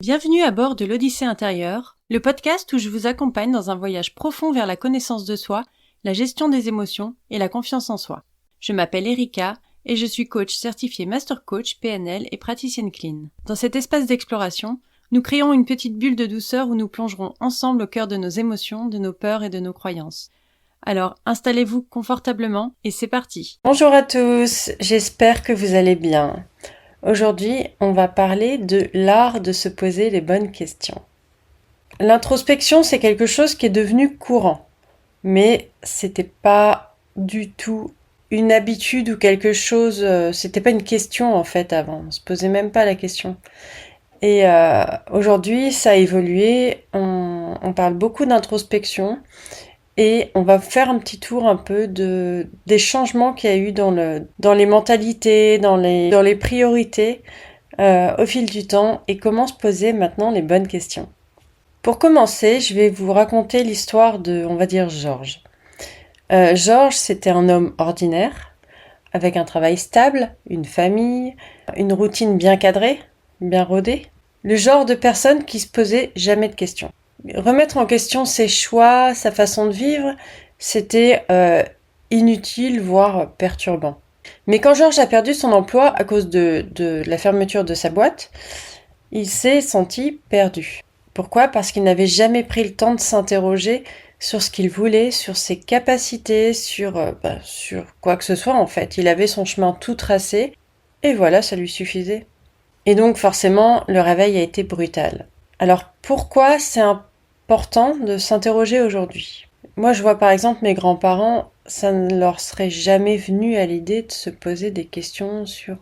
Bienvenue à bord de l'Odyssée intérieure, le podcast où je vous accompagne dans un voyage profond vers la connaissance de soi, la gestion des émotions et la confiance en soi. Je m'appelle Erika et je suis coach certifiée Master Coach PNL et praticienne clean. Dans cet espace d'exploration, nous créons une petite bulle de douceur où nous plongerons ensemble au cœur de nos émotions, de nos peurs et de nos croyances. Alors, installez-vous confortablement et c'est parti. Bonjour à tous, j'espère que vous allez bien. Aujourd'hui, on va parler de l'art de se poser les bonnes questions. L'introspection, c'est quelque chose qui est devenu courant, mais c'était pas du tout une habitude ou quelque chose, c'était pas une question en fait avant, on se posait même pas la question. Et aujourd'hui, ça a évolué, on parle beaucoup d'introspection. Et on va faire un petit tour un peu des changements qu'il y a eu dans les mentalités, dans les priorités au fil du temps et comment se poser maintenant les bonnes questions. Pour commencer, je vais vous raconter l'histoire de, on va dire, Georges. Georges, c'était un homme ordinaire, avec un travail stable, une famille, une routine bien cadrée, bien rodée. Le genre de personne qui se posait jamais de questions. Remettre en question ses choix, sa façon de vivre, c'était inutile, voire perturbant. Mais quand Georges a perdu son emploi à cause de la fermeture de sa boîte, il s'est senti perdu. Pourquoi ? Parce qu'il n'avait jamais pris le temps de s'interroger sur ce qu'il voulait, sur ses capacités, sur quoi que ce soit en fait. Il avait son chemin tout tracé et voilà, ça lui suffisait. Et donc forcément, le réveil a été brutal. Alors pourquoi c'est important de s'interroger aujourd'hui ? Moi je vois par exemple mes grands-parents, ça ne leur serait jamais venu à l'idée de se poser des questions sur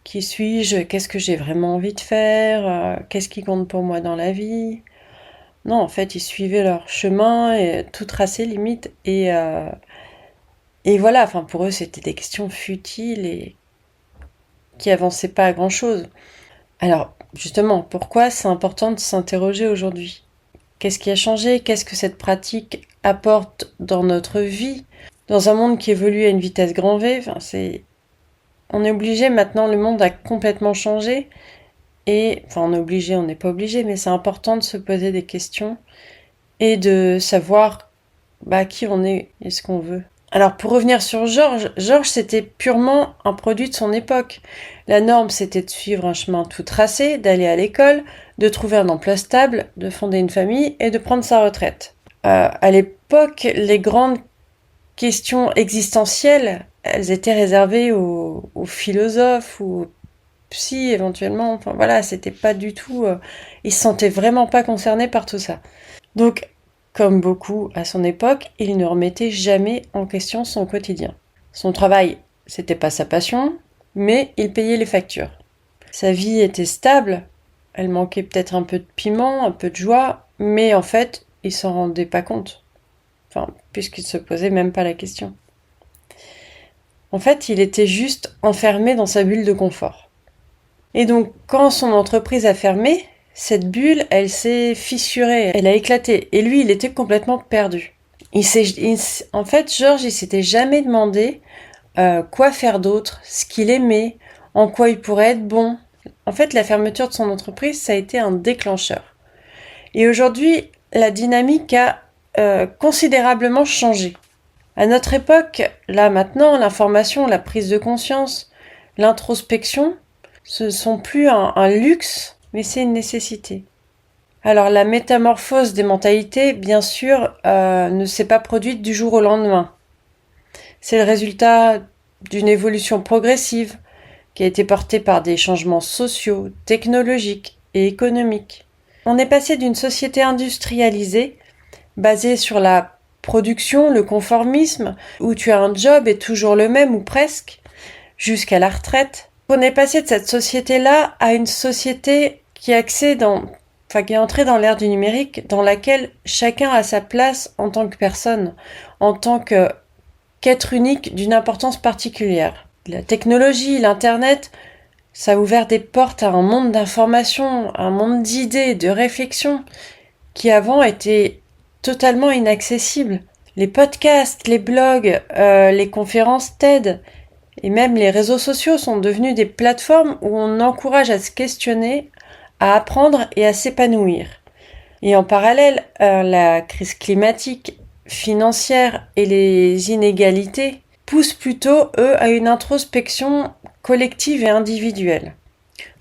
qui suis-je, qu'est-ce que j'ai vraiment envie de faire, qu'est-ce qui compte pour moi dans la vie. Non, en fait ils suivaient leur chemin, et tout tracé limite, et voilà, enfin pour eux c'était des questions futiles et qui avançaient pas à grand chose. Alors, justement, pourquoi c'est important de s'interroger aujourd'hui ? Qu'est-ce qui a changé ? Qu'est-ce que cette pratique apporte dans notre vie ? Dans un monde qui évolue à une vitesse grand V, on est obligé maintenant, le monde a complètement changé. Et, on est obligé, on n'est pas obligé, mais c'est important de se poser des questions et de savoir qui on est et ce qu'on veut. Alors pour revenir sur Georges, c'était purement un produit de son époque. La norme c'était de suivre un chemin tout tracé, d'aller à l'école, de trouver un emploi stable, de fonder une famille et de prendre sa retraite. À l'époque, les grandes questions existentielles, elles étaient réservées aux philosophes ou aux psy éventuellement. Enfin voilà, c'était pas du tout... ils se sentaient vraiment pas concernés par tout ça. Donc comme beaucoup à son époque, il ne remettait jamais en question son quotidien. Son travail, c'était pas sa passion, mais il payait les factures. Sa vie était stable, elle manquait peut-être un peu de piment, un peu de joie, mais en fait, il s'en rendait pas compte. Puisqu'il se posait même pas la question. En fait, il était juste enfermé dans sa bulle de confort. Et donc, quand son entreprise a fermé, cette bulle, elle s'est fissurée, elle a éclaté. Et lui, il était complètement perdu. En fait, Georges, il s'était jamais demandé quoi faire d'autre, ce qu'il aimait, en quoi il pourrait être bon. En fait, la fermeture de son entreprise, ça a été un déclencheur. Et aujourd'hui, la dynamique a considérablement changé. À notre époque, là maintenant, l'information, la prise de conscience, l'introspection, ce ne sont plus un luxe, mais c'est une nécessité. Alors la métamorphose des mentalités, bien sûr, ne s'est pas produite du jour au lendemain. C'est le résultat d'une évolution progressive qui a été portée par des changements sociaux, technologiques et économiques. On est passé d'une société industrialisée, basée sur la production, le conformisme, où tu as un job et toujours le même ou presque, jusqu'à la retraite. On est passé de cette société-là à une société qui est entrée dans l'ère du numérique, dans laquelle chacun a sa place en tant que personne, en tant qu'être unique d'une importance particulière. La technologie, l'internet, ça a ouvert des portes à un monde d'informations, un monde d'idées, de réflexions, qui avant étaient totalement inaccessibles. Les podcasts, les blogs, les conférences TED, et même les réseaux sociaux sont devenus des plateformes où on encourage à se questionner, à apprendre et à s'épanouir. Et en parallèle, la crise climatique, financière et les inégalités poussent plutôt, eux, à une introspection collective et individuelle.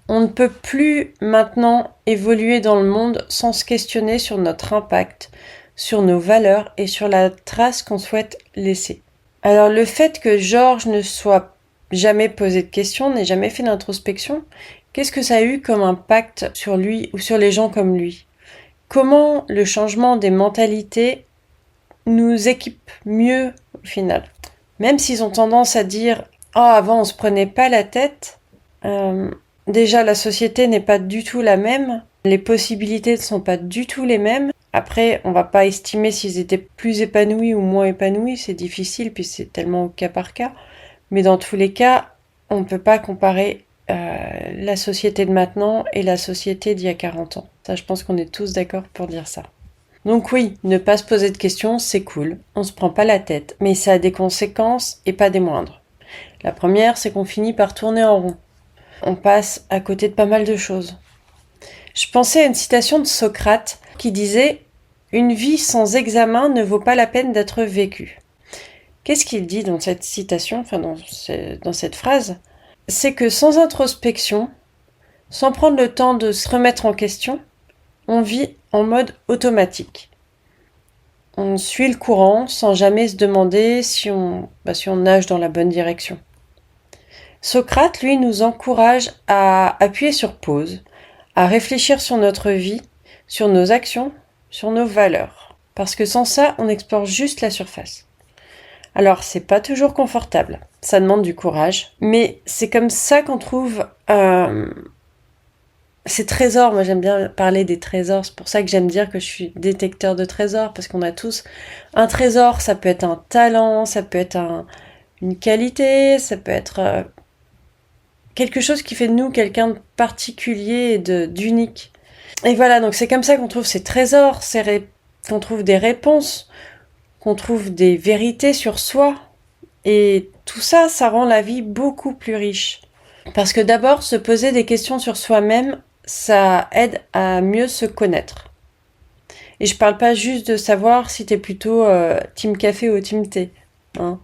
On ne peut plus maintenant évoluer dans le monde sans se questionner sur notre impact, sur nos valeurs et sur la trace qu'on souhaite laisser. Alors le fait que Georges ne soit jamais posé de questions, n'ait jamais fait d'introspection, qu'est-ce que ça a eu comme impact sur lui ou sur les gens comme lui ? Comment le changement des mentalités nous équipe mieux au final ? Même s'ils ont tendance à dire « Oh, avant on se prenait pas la tête », déjà la société n'est pas du tout la même, les possibilités ne sont pas du tout les mêmes. Après, on va pas estimer s'ils étaient plus épanouis ou moins épanouis, c'est difficile puis c'est tellement au cas par cas. Mais dans tous les cas, on ne peut pas comparer la société de maintenant et la société d'il y a 40 ans. Ça, je pense qu'on est tous d'accord pour dire ça. Donc oui, ne pas se poser de questions, c'est cool, on se prend pas la tête, mais ça a des conséquences et pas des moindres. La première, c'est qu'on finit par tourner en rond. On passe à côté de pas mal de choses. Je pensais à une citation de Socrate qui disait « Une vie sans examen ne vaut pas la peine d'être vécue ». Qu'est-ce qu'il dit dans cette citation, dans cette phrase ? C'est que sans introspection, sans prendre le temps de se remettre en question, on vit en mode automatique. On suit le courant sans jamais se demander si on nage dans la bonne direction. Socrate, lui, nous encourage à appuyer sur pause, à réfléchir sur notre vie, sur nos actions, sur nos valeurs. Parce que sans ça, on explore juste la surface. Alors, c'est pas toujours confortable, ça demande du courage, mais c'est comme ça qu'on trouve ces trésors. Moi, j'aime bien parler des trésors, c'est pour ça que j'aime dire que je suis détecteur de trésors, parce qu'on a tous un trésor, ça peut être un talent, ça peut être une qualité, ça peut être quelque chose qui fait de nous quelqu'un de particulier et d'unique. Et voilà, donc c'est comme ça qu'on trouve ces trésors, qu'on trouve des réponses, qu'on trouve des vérités sur soi. Et tout ça, ça rend la vie beaucoup plus riche. Parce que d'abord, se poser des questions sur soi-même, ça aide à mieux se connaître. Et je parle pas juste de savoir si t'es plutôt team café ou team thé. Hein.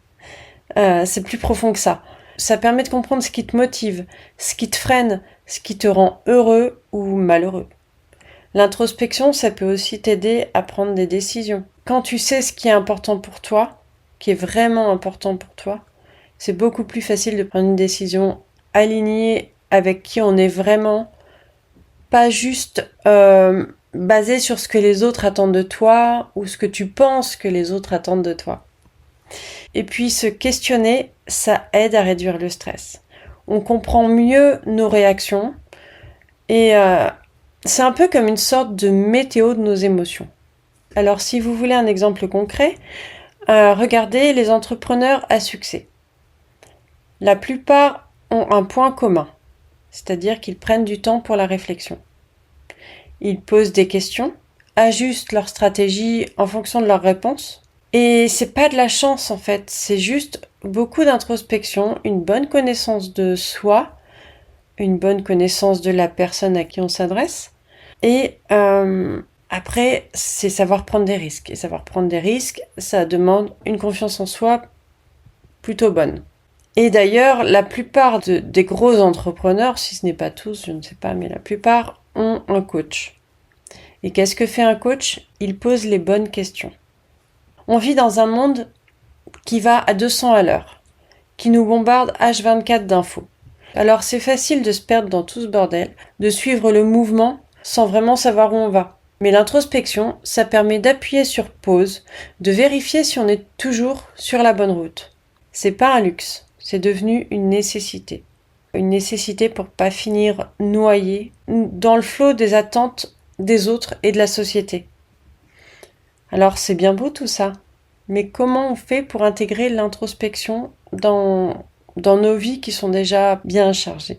C'est plus profond que ça. Ça permet de comprendre ce qui te motive, ce qui te freine, ce qui te rend heureux ou malheureux. L'introspection, ça peut aussi t'aider à prendre des décisions. Quand tu sais ce qui est important pour toi, qui est vraiment important pour toi, c'est beaucoup plus facile de prendre une décision alignée avec qui on est vraiment, pas juste basée sur ce que les autres attendent de toi ou ce que tu penses que les autres attendent de toi. Et puis se questionner, ça aide à réduire le stress. On comprend mieux nos réactions et c'est un peu comme une sorte de météo de nos émotions. Alors si vous voulez un exemple concret, regardez les entrepreneurs à succès. La plupart ont un point commun, c'est-à-dire qu'ils prennent du temps pour la réflexion. Ils posent des questions, ajustent leur stratégie en fonction de leurs réponses. Et c'est pas de la chance en fait, c'est juste beaucoup d'introspection, une bonne connaissance de soi, une bonne connaissance de la personne à qui on s'adresse. Et après, c'est savoir prendre des risques. Et savoir prendre des risques, ça demande une confiance en soi plutôt bonne. Et d'ailleurs, la plupart des gros entrepreneurs, si ce n'est pas tous, je ne sais pas, mais la plupart ont un coach. Et qu'est-ce que fait un coach ? Il pose les bonnes questions. On vit dans un monde qui va à 200 à l'heure, qui nous bombarde H24 d'infos. Alors c'est facile de se perdre dans tout ce bordel, de suivre le mouvement sans vraiment savoir où on va. Mais l'introspection, ça permet d'appuyer sur pause, de vérifier si on est toujours sur la bonne route. C'est pas un luxe, c'est devenu une nécessité. Une nécessité pour pas finir noyé dans le flot des attentes des autres et de la société. Alors c'est bien beau tout ça, mais comment on fait pour intégrer l'introspection dans nos vies qui sont déjà bien chargées ?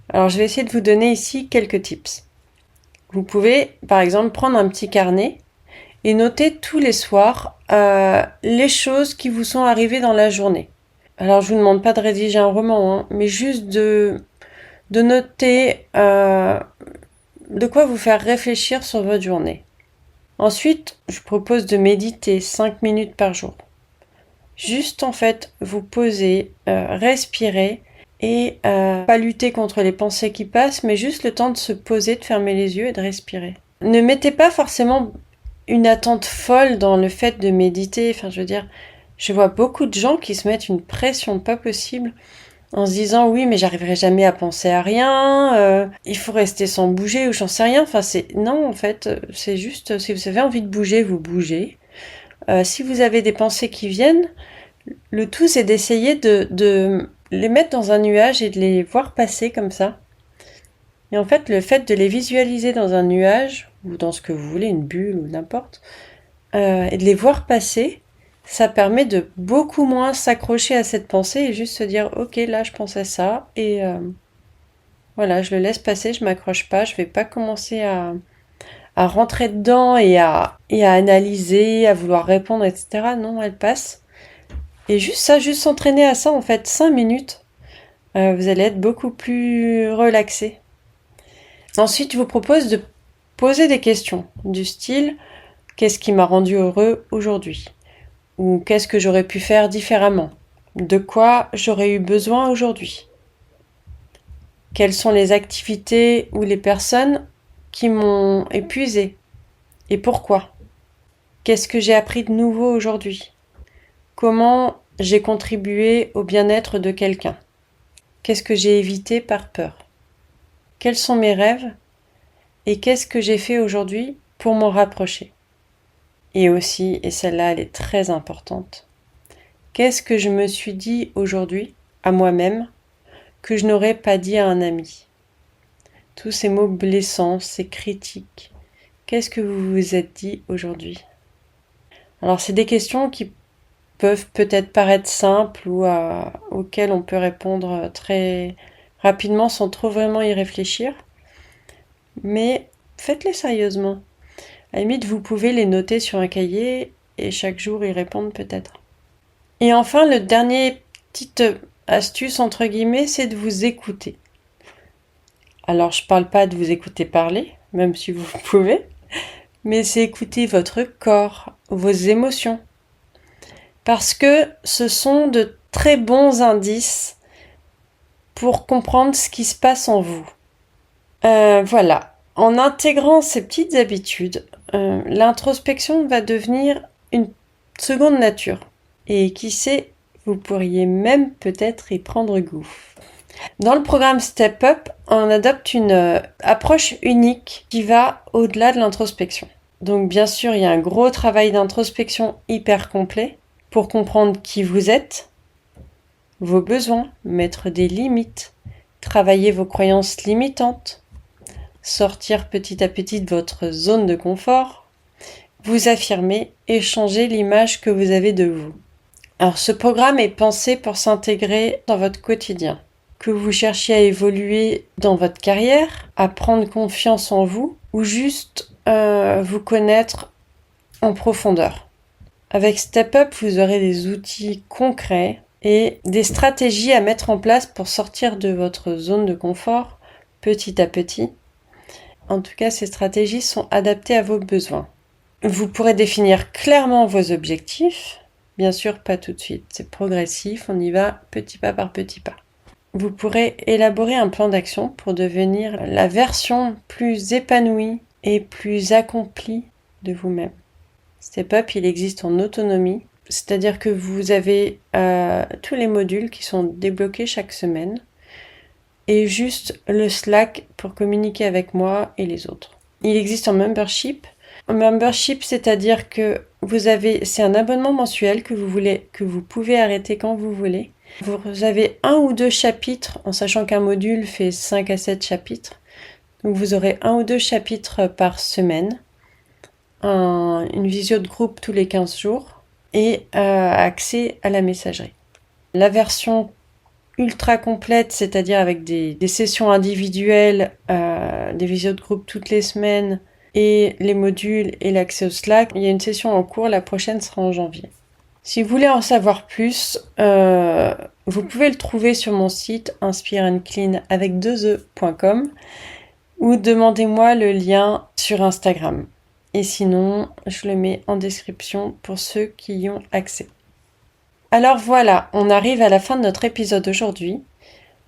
Alors je vais essayer de vous donner ici quelques tips. Vous pouvez par exemple prendre un petit carnet et noter tous les soirs les choses qui vous sont arrivées dans la journée. Alors je vous demande pas de rédiger un roman, mais juste de noter de quoi vous faire réfléchir sur votre journée. Ensuite, je propose de méditer 5 minutes par jour. Juste en fait, vous poser, respirer et pas lutter contre les pensées qui passent, mais juste le temps de se poser, de fermer les yeux et de respirer. Ne mettez pas forcément une attente folle dans le fait de méditer. Enfin, je veux dire, je vois beaucoup de gens qui se mettent une pression pas possible en se disant oui, mais j'arriverai jamais à penser à rien, il faut rester sans bouger ou j'en sais rien. Enfin, non, en fait, c'est juste, si vous avez envie de bouger, vous bougez. Si vous avez des pensées qui viennent, le tout c'est d'essayer de les mettre dans un nuage et de les voir passer comme ça. Et en fait, le fait de les visualiser dans un nuage, ou dans ce que vous voulez, une bulle ou n'importe, et de les voir passer, ça permet de beaucoup moins s'accrocher à cette pensée et juste se dire « Ok, là je pense à ça, et voilà, je le laisse passer, je m'accroche pas, je vais pas commencer à rentrer dedans et à analyser, à vouloir répondre, etc. Non, elle passe. » Et juste s'entraîner à ça, en fait, 5 minutes, vous allez être beaucoup plus relaxé. Ensuite, je vous propose de poser des questions du style « Qu'est-ce qui m'a rendu heureux aujourd'hui ?» ou « Qu'est-ce que j'aurais pu faire différemment ?» De quoi j'aurais eu besoin aujourd'hui ? Quelles sont les activités ou les personnes qui m'ont épuisé ? Et pourquoi ? Qu'est-ce que j'ai appris de nouveau aujourd'hui ? Comment j'ai contribué au bien-être de quelqu'un ? Qu'est-ce que j'ai évité par peur ? Quels sont mes rêves ? Et qu'est-ce que j'ai fait aujourd'hui pour m'en rapprocher ? Et aussi, et celle-là elle est très importante, qu'est-ce que je me suis dit aujourd'hui à moi-même que je n'aurais pas dit à un ami ? Tous ces mots blessants, ces critiques, qu'est-ce que vous vous êtes dit aujourd'hui ? Alors c'est des questions qui peuvent peut-être paraître simples ou auxquelles on peut répondre très rapidement sans trop vraiment y réfléchir, mais faites-les sérieusement. À la limite, vous pouvez les noter sur un cahier et chaque jour y répondre peut-être. Et enfin, le dernier petite astuce entre guillemets, c'est de vous écouter. Alors, je parle pas de vous écouter parler, même si vous pouvez, mais c'est écouter votre corps, vos émotions. Parce que ce sont de très bons indices pour comprendre ce qui se passe en vous. Voilà. En intégrant ces petites habitudes, l'introspection va devenir une seconde nature. Et qui sait, vous pourriez même peut-être y prendre goût. Dans le programme Step Up, on adopte une approche unique qui va au-delà de l'introspection. Donc bien sûr, il y a un gros travail d'introspection hyper complet pour comprendre qui vous êtes, vos besoins, mettre des limites, travailler vos croyances limitantes, sortir petit à petit de votre zone de confort, vous affirmer et changer l'image que vous avez de vous. Alors ce programme est pensé pour s'intégrer dans votre quotidien. Que vous cherchiez à évoluer dans votre carrière, à prendre confiance en vous ou juste vous connaître en profondeur. Avec Step Up, vous aurez des outils concrets et des stratégies à mettre en place pour sortir de votre zone de confort petit à petit. En tout cas, ces stratégies sont adaptées à vos besoins. Vous pourrez définir clairement vos objectifs. Bien sûr, pas tout de suite. C'est progressif, on y va petit pas par petit pas. Vous pourrez élaborer un plan d'action pour devenir la version plus épanouie et plus accomplie de vous-même. Step Up, il existe en autonomie, c'est-à-dire que vous avez tous les modules qui sont débloqués chaque semaine et juste le Slack pour communiquer avec moi et les autres. Il existe en membership. En membership, c'est-à-dire que c'est un abonnement mensuel que vous pouvez arrêter quand vous voulez. Vous avez 1 ou 2 chapitres, en sachant qu'un module fait 5 à 7 chapitres. Donc vous aurez 1 ou 2 chapitres par semaine, une visio de groupe tous les 15 jours et accès à la messagerie. La version ultra complète, c'est-à-dire avec des sessions individuelles, des visios de groupe toutes les semaines et les modules et l'accès au Slack, il y a une session en cours, la prochaine sera en janvier. Si vous voulez en savoir plus, vous pouvez le trouver sur mon site inspireandclean avec 2e.com ou demandez-moi le lien sur Instagram. Et sinon, je le mets en description pour ceux qui y ont accès. Alors voilà, on arrive à la fin de notre épisode aujourd'hui.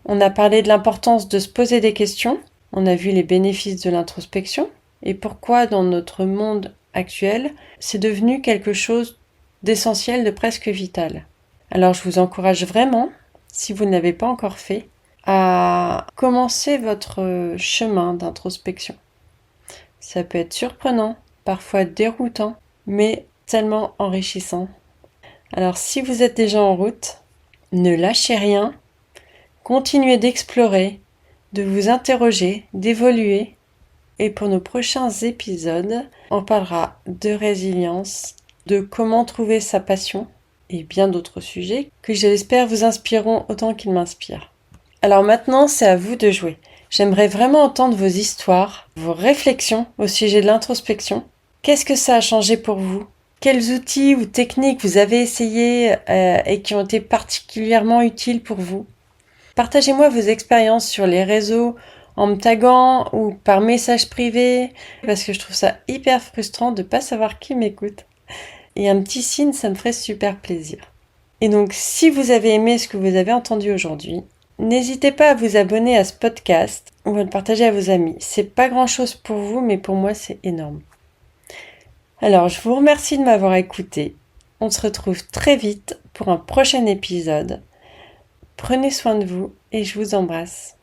On a parlé de l'importance de se poser des questions, on a vu les bénéfices de l'introspection et pourquoi dans notre monde actuel, c'est devenu quelque chose d'essentiel, de presque vital. Alors je vous encourage vraiment, si vous ne l'avez pas encore fait, à commencer votre chemin d'introspection. Ça peut être surprenant, parfois déroutant, mais tellement enrichissant. Alors si vous êtes déjà en route, ne lâchez rien, continuez d'explorer, de vous interroger, d'évoluer. Et pour nos prochains épisodes, on parlera de résilience, de comment trouver sa passion et bien d'autres sujets que j'espère vous inspireront autant qu'ils m'inspirent. Alors maintenant, c'est à vous de jouer. J'aimerais vraiment entendre vos histoires, vos réflexions au sujet de l'introspection. Qu'est-ce que ça a changé pour vous ? Quels outils ou techniques vous avez essayés et qui ont été particulièrement utiles pour vous ? Partagez-moi vos expériences sur les réseaux en me taguant ou par message privé parce que je trouve ça hyper frustrant de ne pas savoir qui m'écoute. Et un petit signe, ça me ferait super plaisir. Et donc, si vous avez aimé ce que vous avez entendu aujourd'hui, n'hésitez pas à vous abonner à ce podcast ou à le partager à vos amis. C'est pas grand-chose pour vous, mais pour moi, c'est énorme. Alors, je vous remercie de m'avoir écouté. On se retrouve très vite pour un prochain épisode. Prenez soin de vous et je vous embrasse.